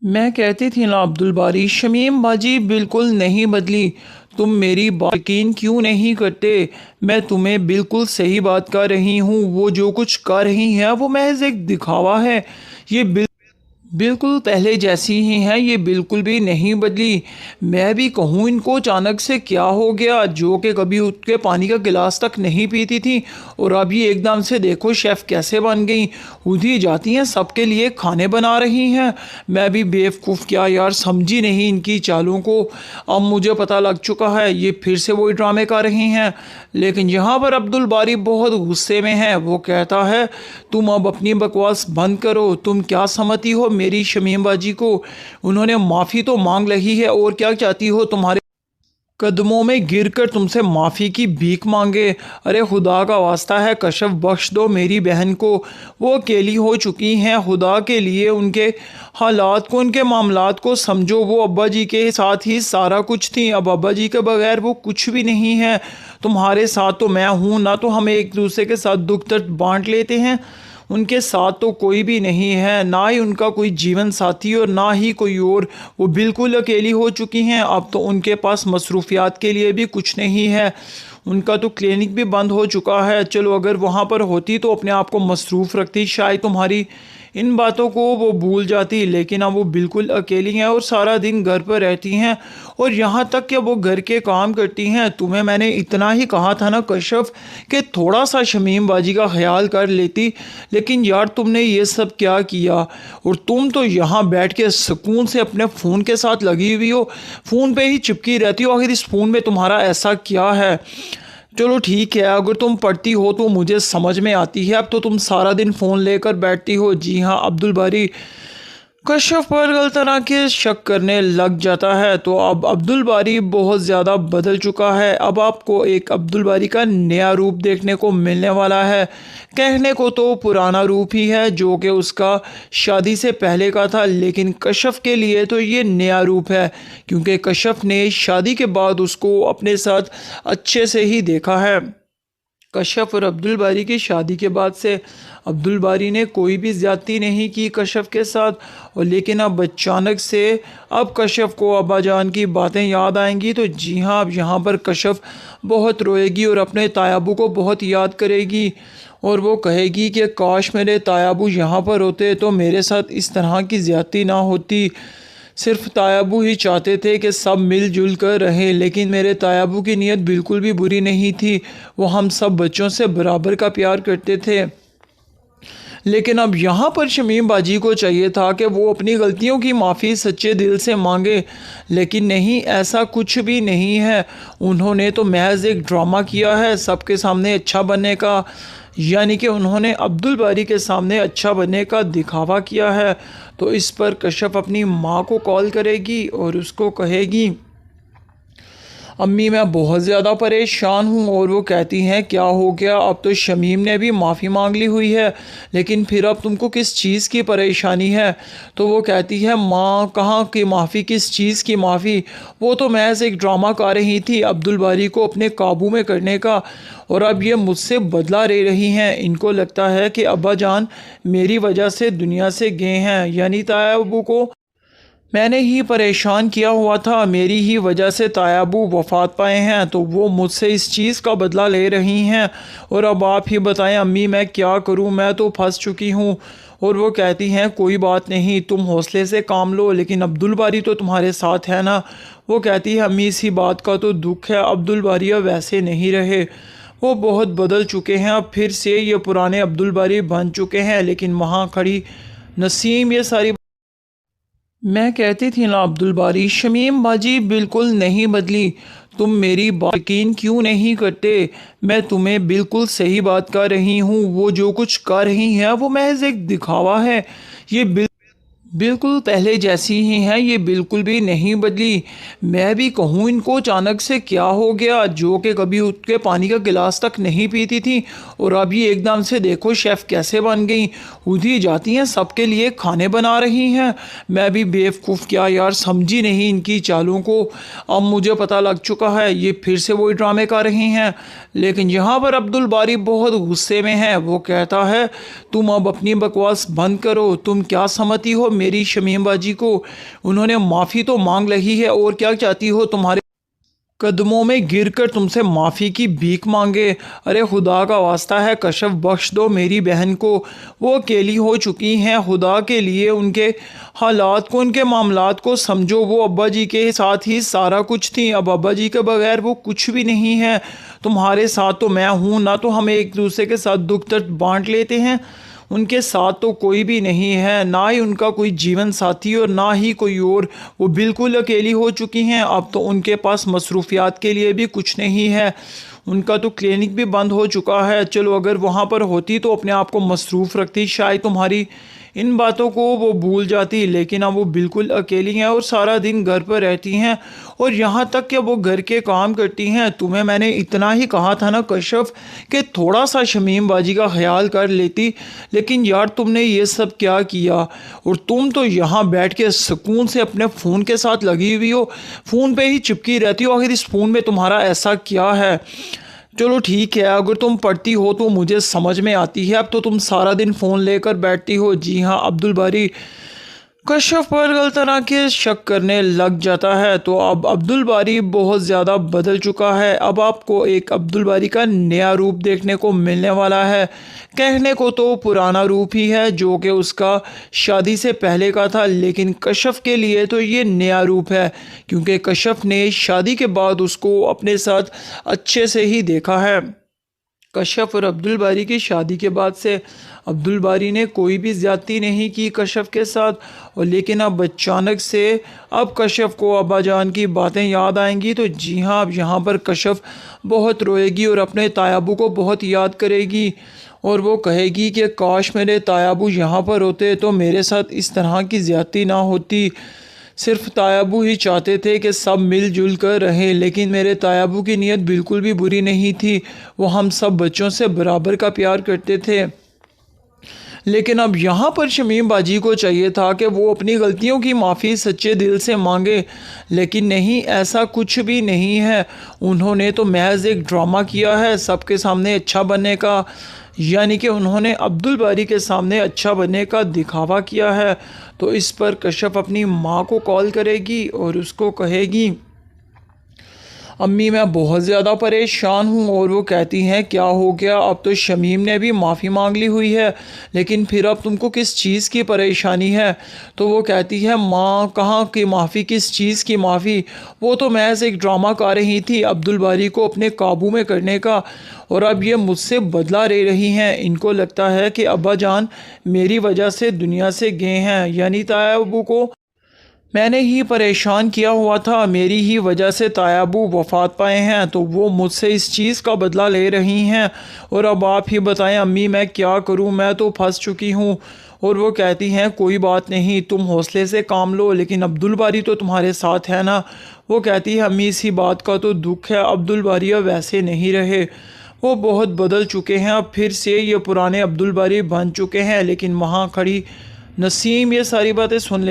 मैं कहती थी ना अब्दुल बारी, शमीम बाजी बिल्कुल नहीं बदली। तुम मेरी बात यकीन क्यों नहीं करते? मैं तुम्हें बिल्कुल सही बात कर रही हूँ। वो जो कुछ कर रही हैं वो महज एक दिखावा है। ये बिल्कुल पहले जैसी ही हैं, ये बिल्कुल भी नहीं बदली। मैं भी कहूँ इनको अचानक से क्या हो गया, जो कि कभी उठ के पानी का गिलास तक नहीं पीती थी और अब ये एकदम से देखो शेफ़ कैसे बन गई। उधी जाती हैं, सबके लिए खाने बना रही हैं। मैं भी बेवकूफ़ क्या यार, समझी नहीं इनकी चालों को। अब मुझे पता लग चुका है ये फिर से वही ड्रामे कर रही हैं। लेकिन यहाँ पर अब्दुल बारी बहुत गुस्से में है। वो कहता है तुम अब अपनी बकवास बंद करो। तुम क्या समझती हो मेरी शमीम बाजी को? उन्होंने माफ़ी तो मांग ली है और क्या चाहती हो तुम्हारे कदमों में गिरकर तुमसे माफ़ी की भीख मांगे? अरे खुदा का वास्ता है, कशफ बख्श दो मेरी बहन को। वो अकेली हो चुकी हैं। खुदा के लिए उनके हालात को, उनके मामलात को समझो। वो अब्बा जी के साथ ही सारा कुछ थी, अब अब्बा जी के बगैर वो कुछ भी नहीं है। तुम्हारे साथ तो मैं हूँ ना, तो हम एक दूसरे के साथ दुख दर्द बांट लेते हैं। उनके साथ तो कोई भी नहीं है, ना ही उनका कोई जीवन साथी और ना ही कोई और। वो बिल्कुल अकेली हो चुकी हैं। अब तो उनके पास मसरूफियात के लिए भी कुछ नहीं है। उनका तो क्लिनिक भी बंद हो चुका है। चलो अगर वहाँ पर होती तो अपने आप को मसरूफ़ रखती, शायद तुम्हारी इन बातों को वो भूल जाती। लेकिन अब वो बिल्कुल अकेली हैं और सारा दिन घर पर रहती हैं और यहाँ तक कि वो घर के काम करती हैं। तुम्हें मैंने इतना ही कहा था ना कशफ कि थोड़ा सा शमीम बाजी का ख्याल कर लेती, लेकिन यार तुमने ये सब क्या किया? और तुम तो यहाँ बैठ के सुकून से अपने फ़ोन के साथ लगी हुई हो, फ़ोन पे ही चिपकी रहती हो। आखिर इस फ़ोन में तुम्हारा ऐसा क्या है? चलो ठीक है, अगर तुम पढ़ती हो तो मुझे समझ में आती है। अब तो तुम सारा दिन फ़ोन लेकर बैठती हो। जी हाँ, अब्दुल बारी कशफ पर गलत तरह के शक करने लग जाता है। तो अब अब्दुल बारी बहुत ज़्यादा बदल चुका है। अब आपको एक अब्दुल बारी का नया रूप देखने को मिलने वाला है। कहने को तो पुराना रूप ही है जो कि उसका शादी से पहले का था, लेकिन कशफ के लिए तो ये नया रूप है, क्योंकि कशफ ने शादी के बाद उसको अपने साथ अच्छे से ही देखा है। कशफ और अब्दुल बारी की शादी के बाद से अब्दुल बारी ने कोई भी ज़्यादती नहीं की कशफ के साथ। और लेकिन अब अचानक से अब कशफ को अब्बा जान की बातें याद आएंगी। तो जी हाँ, अब यहाँ पर कशफ बहुत रोएगी और अपने तायाबू को बहुत याद करेगी और वो कहेगी कि काश मेरे तायाबू यहाँ पर होते तो मेरे साथ इस तरह की ज़्यादती ना होती। सिर्फ तायाबू ही चाहते थे कि सब मिलजुल कर रहें, लेकिन मेरे तायाबू की नीयत बिल्कुल भी बुरी नहीं थी। वो हम सब बच्चों से बराबर का प्यार करते थे। लेकिन अब यहाँ पर शमीम बाजी को चाहिए था कि वो अपनी गलतियों की माफ़ी सच्चे दिल से मांगे, लेकिन नहीं, ऐसा कुछ भी नहीं है। उन्होंने तो महज एक ड्रामा किया है सबके सामने अच्छा बनने का, यानी कि उन्होंने अब्दुल बारी के सामने अच्छा बनने का दिखावा किया है। तो इस पर कशफ अपनी माँ को कॉल करेगी और उसको कहेगी अम्मी मैं बहुत ज़्यादा परेशान हूँ। और वो कहती हैं क्या हो गया? अब तो शमीम ने भी माफ़ी मांग ली हुई है, लेकिन फिर अब तुमको किस चीज़ की परेशानी है? तो वो कहती है माँ कहाँ की माफ़ी, किस चीज़ की माफ़ी? वो तो महज एक ड्रामा कर रही थी अब्दुल बारी को अपने काबू में करने का, और अब ये मुझसे बदला ले रही हैं। इनको लगता है कि अब्बा जान मेरी वजह से दुनिया से गए हैं, यानी ताया को मैंने ही परेशान किया हुआ था, मेरी ही वजह से तायाबू वफ़ात पाए हैं, तो वो मुझसे इस चीज़ का बदला ले रही हैं। और अब आप ही बताएं अम्मी मैं क्या करूं, मैं तो फंस चुकी हूं। और वो कहती हैं कोई बात नहीं, तुम हौसले से काम लो, लेकिन अब्दुल बारी तो तुम्हारे साथ है ना? वो कहती है अम्मी इसी बात का तो दुख है, अब्दुल बारी अब वैसे नहीं रहे, वो बहुत बदल चुके हैं। अब फिर से ये पुराने अब्दुल बारी बन चुके हैं। लेकिन वहाँ खड़ी नसीम ये सारी मैं कहती थी ना अब्दुल बारी, शमीम बाजी बिल्कुल नहीं बदली। तुम मेरी बात यकीन क्यों नहीं करते? मैं तुम्हें बिल्कुल सही बात कर रही हूँ। वो जो कुछ कर रही हैं वो महज एक दिखावा है। ये बिल्कुल पहले जैसी ही हैं, ये बिल्कुल भी नहीं बदली। मैं भी कहूँ इनको अचानक से क्या हो गया, जो कि कभी उठ के पानी का गिलास तक नहीं पीती थी और अब ये एकदम से देखो शेफ़ कैसे बन गई। उधी जाती हैं, सबके लिए खाने बना रही हैं। मैं भी बेवकूफ़ क्या यार, समझी नहीं इनकी चालों को। अब मुझे पता लग चुका है ये फिर से वही ड्रामे कर रही हैं। लेकिन यहाँ पर अब्दुल बारी बहुत गुस्से में है। वो कहता है तुम अब अपनी बकवास बंद करो। तुम क्या समझती हो मेरी शमीम बाजी को। उन्होंने माफ़ी तो मांग ली है, और क्या चाहती हो तुम्हारे कदमों में गिरकर तुमसे माफ़ी की भीख मांगे? अरे खुदा का वास्ता है, कशफ बख्श दो मेरी बहन को। वो अकेली हो चुकी हैं, खुदा के लिए उनके हालात को, उनके मामलात को समझो। वो अब्बा जी के साथ ही सारा कुछ थी, अब अब्बा जी के बगैर वो कुछ भी नहीं है। तुम्हारे साथ तो मैं हूँ ना, तो हम एक दूसरे के साथ दुख दर्द बांट लेते हैं। उनके साथ तो कोई भी नहीं है, ना ही उनका कोई जीवन साथी और ना ही कोई और। वो बिल्कुल अकेली हो चुकी हैं। अब तो उनके पास मसरूफियात के लिए भी कुछ नहीं है। उनका तो क्लिनिक भी बंद हो चुका है। चलो अगर वहाँ पर होती तो अपने आप को मसरूफ़ रखती, शायद तुम्हारी इन बातों को वो भूल जाती। लेकिन अब वो बिल्कुल अकेली हैं और सारा दिन घर पर रहती हैं, और यहाँ तक कि वो घर के काम करती हैं। तुम्हें मैंने इतना ही कहा था ना कशफ, कि थोड़ा सा शमीम बाजी का ख्याल कर लेती, लेकिन यार तुमने ये सब क्या किया? और तुम तो यहाँ बैठ के सुकून से अपने फ़ोन के साथ लगी हुई हो, फ़ोन पे ही चिपकी रहती हो। आखिर इस फ़ोन में तुम्हारा ऐसा क्या है? चलो ठीक है, अगर तुम पढ़ती हो तो मुझे समझ में आती है। अब तो तुम सारा दिन फ़ोन लेकर बैठती हो। जी हाँ, अब्दुल बारी कशफ पर गलत तरह के शक करने लग जाता है। तो अब अब्दुल बारी बहुत ज़्यादा बदल चुका है। अब आपको एक अब्दुल बारी का नया रूप देखने को मिलने वाला है। कहने को तो पुराना रूप ही है, जो कि उसका शादी से पहले का था, लेकिन कशफ के लिए तो ये नया रूप है, क्योंकि कशफ ने शादी के बाद उसको अपने साथ अच्छे से ही देखा है। कशफ और अब्दुल बारी की शादी के बाद से अब्दुल बारी ने कोई भी ज़्यादती नहीं की कशफ के साथ। और लेकिन अब अचानक से अब कशफ को अब्बा जान की बातें याद आएंगी। तो जी हाँ, अब यहाँ पर कशफ बहुत रोएगी और अपने तायाबू को बहुत याद करेगी, और वो कहेगी कि काश मेरे तायाबू यहाँ पर होते तो मेरे साथ इस तरह की ज़्यादती ना होती। सिर्फ तायाबू ही चाहते थे कि सब मिलजुल कर रहें, लेकिन मेरे तायाबू की नीयत बिल्कुल भी बुरी नहीं थी। वो हम सब बच्चों से बराबर का प्यार करते थे। लेकिन अब यहाँ पर शमीम बाजी को चाहिए था कि वो अपनी गलतियों की माफ़ी सच्चे दिल से मांगे, लेकिन नहीं, ऐसा कुछ भी नहीं है। उन्होंने तो महज एक ड्रामा किया है सबके सामने अच्छा बनने का, यानी कि उन्होंने अब्दुल बारी के सामने अच्छा बनने का दिखावा किया है। तो इस पर कशफ अपनी माँ को कॉल करेगी और उसको कहेगी, अम्मी मैं बहुत ज़्यादा परेशान हूँ। और वो कहती हैं क्या हो गया? अब तो शमीम ने भी माफ़ी मांग ली हुई है, लेकिन फिर अब तुमको किस चीज़ की परेशानी है? तो वो कहती है, माँ कहाँ की माफ़ी, किस चीज़ की माफ़ी? वो तो महज एक ड्रामा कर रही थी अब्दुल बारी को अपने काबू में करने का, और अब ये मुझसे बदला ले रही हैं। इनको लगता है कि अब्बा जान मेरी वजह से दुनिया से गए हैं, यानी तायाबू को मैंने ही परेशान किया हुआ था, मेरी ही वजह से तायाबू वफ़ात पाए हैं, तो वो मुझसे इस चीज़ का बदला ले रही हैं। और अब आप ही बताएं अम्मी मैं क्या करूं, मैं तो फंस चुकी हूं। और वो कहती हैं कोई बात नहीं, तुम हौसले से काम लो, लेकिन अब्दुल बारी तो तुम्हारे साथ है ना? वो कहती है अम्मी इसी बात का तो दुख है, अब्दुल बारी अब वैसे नहीं रहे, वो बहुत बदल चुके हैं। अब फिर से ये पुराने अब्दुल बारी बन चुके हैं। लेकिन वहाँ खड़ी नसीम ये सारी बातें सुन लेती